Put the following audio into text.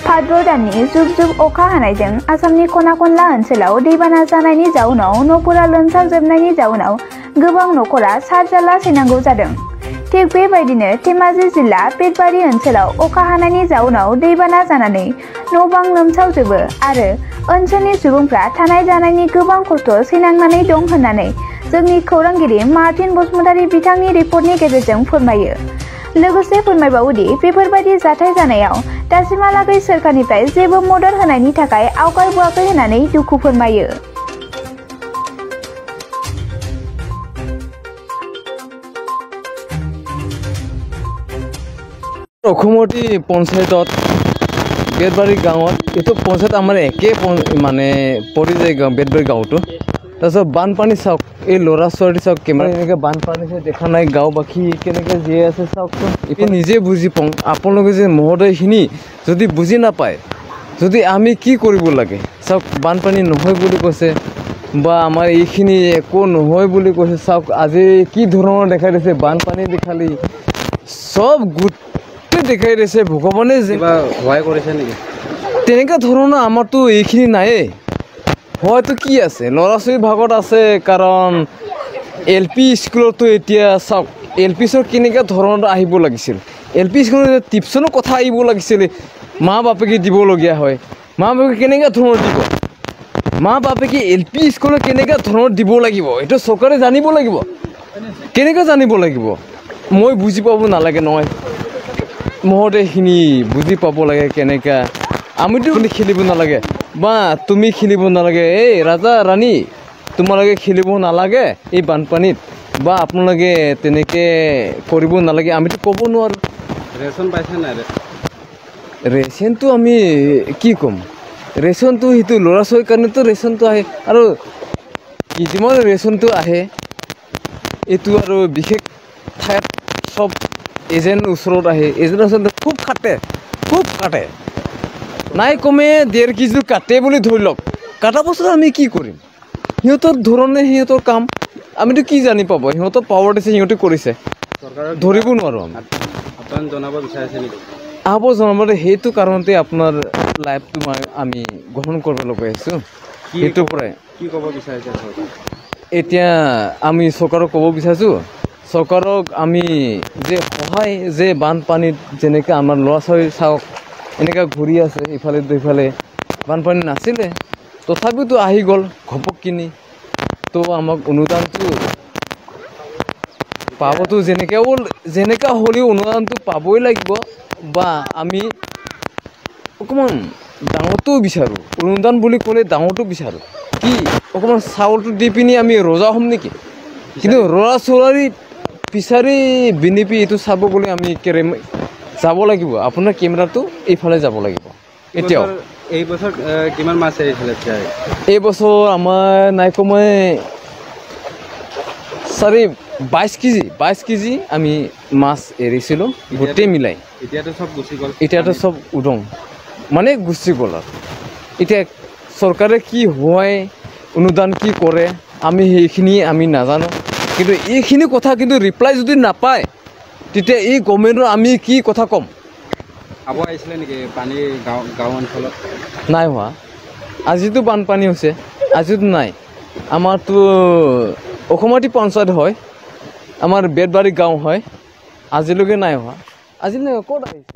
भाद्र दाननि जुब जुब अखा हानायजों आसामनि खना खनला ओनसोलाव दैबाना जानायनि जाउनाव न'फोरा लोमसावजोबनायनि जाउनाव गोबां न'खरा सारजाला सैनांगौ जादों। थिग बेबायदिनो धेमाजि जिल्ला पेटबारि ओनसोलाव अखा हानायनि जाउनाव दैबाना जानानै न' बां लोमसावजोबो आरो ओनसोलनि सुबुंफ्रा थानाय जानायनि गोबां खस्थ' सैनांनानै दं होननानै जोंनि खौरांगिरि मार्टिन बसुमतारी बिथांनि रिपर्टनि गेजेरजों फोरमायो। लोगोसे फोरमायबावोदि बेफोरबायदि जाथाय जानायाव दासिमहालागै सोरखारनिफ्राय जेबो मदद होनायनि थाखाय आवगायबोआखै होननानै दुखु फोरमायो। অসমতি পঞ্চায়তত বেতবাৰী গাঁৱত এইটো পঞ্চায়ত আমাৰ একে মানে পৰি যায় বেতবাৰী গাঁৱটো। তাৰপিছত বানপানী চাওক, এই ল'ৰা ছোৱালী চাওক কেমেৰা এনেকৈ বানপানী দেখা নাই, গাঁওবাসী কেনেকৈ জীয়াই আছে চাওকচোন। এতিয়া নিজে বুজি পাওঁ, আপোনালোকে যে মহোদয়খিনি যদি বুজি নাপায়, যদি আমি কি কৰিব লাগে চাওক। বানপানী নহয় বুলি কৈছে বা আমাৰ এইখিনি একো নহয় বুলি কৈছে চাওক। আজি কি ধৰণৰ দেখাই দিছে, বানপানী দেখালি চব দেখাই দিছে। ভগৱানে কিবা সহায় কৰিছে নেকি তেনেকুৱা ধৰণৰ? আমাৰতো এইখিনি নায়েই। হয়তো কি আছে, ল'ৰা ছোৱালীৰ ভাগত আছে, কাৰণ LP স্কুলতো এতিয়া চাওক, LP স্কুল কেনেকুৱা ধৰণৰ আহিব লাগিছিল। LP স্কুলত টিউশ্যনৰ কথা আহিব লাগিছিল, মা বাপেকে দিবলগীয়া হয়। মা বাপেকে কেনেকুৱা ধৰণৰ দিব, মা বাপেকে LP স্কুলত কেনেকুৱা ধৰণৰ দিব লাগিব, এইটো চৰকাৰে জানিব লাগিব। কেনেকৈ জানিব লাগিব? মই বুজি পাব নালাগে নহয়, মহোদয়খিনি বুজি পাব লাগে কেনেকৈ। আমিতো খেলিব নালাগে বা তুমি খেলিব নালাগে, এই ৰাজা ৰাণী তোমালোকে খেলিব নালাগে এই বানপানীত, বা আপোনালোকে তেনেকৈ কৰিব নালাগে, আমিতো ক'ব নোৱাৰোঁ। ৰেচন পাইছে নাই? ৰেচনটো আমি কি ক'ম, ৰেচনটো সেইটো ল'ৰা ছোৱালীৰ কাৰণেতো ৰেচনটো আহে, আৰু কিছুমান ৰেচনটো আহে এইটো আৰু বিশেষ ঠাইত চব এজেণ্ট ওচৰত আহে, এজেণ্ট ওচৰত খুব কাটে নাই কমে 1.5 কেজি কাটে বুলি ধৰি লওক। কাটা পাছত আমি কি কৰিম? সিহঁতৰ ধৰণে সিহঁতৰ কাম, আমিতো কি জানি পাব, সিহঁতৰ পাৱাৰ দিছে, সিহঁতে কৰিছে, ধৰিব নোৱাৰোঁ। আপুনি জনাব বিচাৰিছে নেকি? জনাব সেইটো কাৰণতে আপোনাৰ লাইভটো আমি গ্ৰহণ কৰিব লগা আহিছোঁ। সেইটোৰ পৰাই কি ক'ব বিচাৰিছে এতিয়া আমি চৰকাৰক ক'ব বিচাৰিছোঁ, চৰকাৰক আমি যে সহায়, যে বানপানীত যেনেকৈ আমাৰ ল'ৰা ছোৱালী চাওক এনেকৈ ঘূৰি আছে ইফালে দুইফালে, বানপানী নাছিলে তথাপিতো আহি গ'ল ঘপকখিনি, তো আমাক অনুদানটো পাবতো যেনেকৈ হ'লেও অনুদানটো পাবই লাগিব, বা আমি অকণমান ডাঙৰটো বিচাৰোঁ। অনুদান বুলি ক'লে ডাঙৰটো বিচাৰোঁ, কি অকণমান চাউলটো দি পিনি আমি ৰজা হ'ম নেকি? কিন্তু ল'ৰা ছোৱালী বিচাৰি বিনিপি এইটো চাব গ'লে আমি যাব লাগিব, আপোনাৰ কেমেৰাটো এইফালে যাব লাগিব। এতিয়াও এই বছৰ কিমান মাছ এৰিছিলে? এই বছৰ আমাৰ নাই কমে 22 কেজি আমি মাছ এৰিছিলোঁ গোটেই মিলাই। এতিয়াতো চব উদং মানে গুচি গ'ল। আৰু এতিয়া চৰকাৰে কি হয়, অনুদান কি কৰে, আমি সেইখিনি আমি নাজানো। কিন্তু এইখিনি কথা কিন্তু ৰিপ্লাই যদি নাপায়, তেতিয়া এই গভৰ্ণমেণ্টৰ আমি কি কথা ক'ম? খাব আহিছিলে নেকি পানী গাঁও অঞ্চলত? নাই হোৱা, আজিতো বানপানী হৈছে, আজিতো নাই। আমাৰতো অসমতি পঞ্চায়ত হয়, আমাৰ বেতবাৰী গাঁও হয়, আজিলৈকে নাই হোৱা। আজিলৈকে ক'ত আহিছে?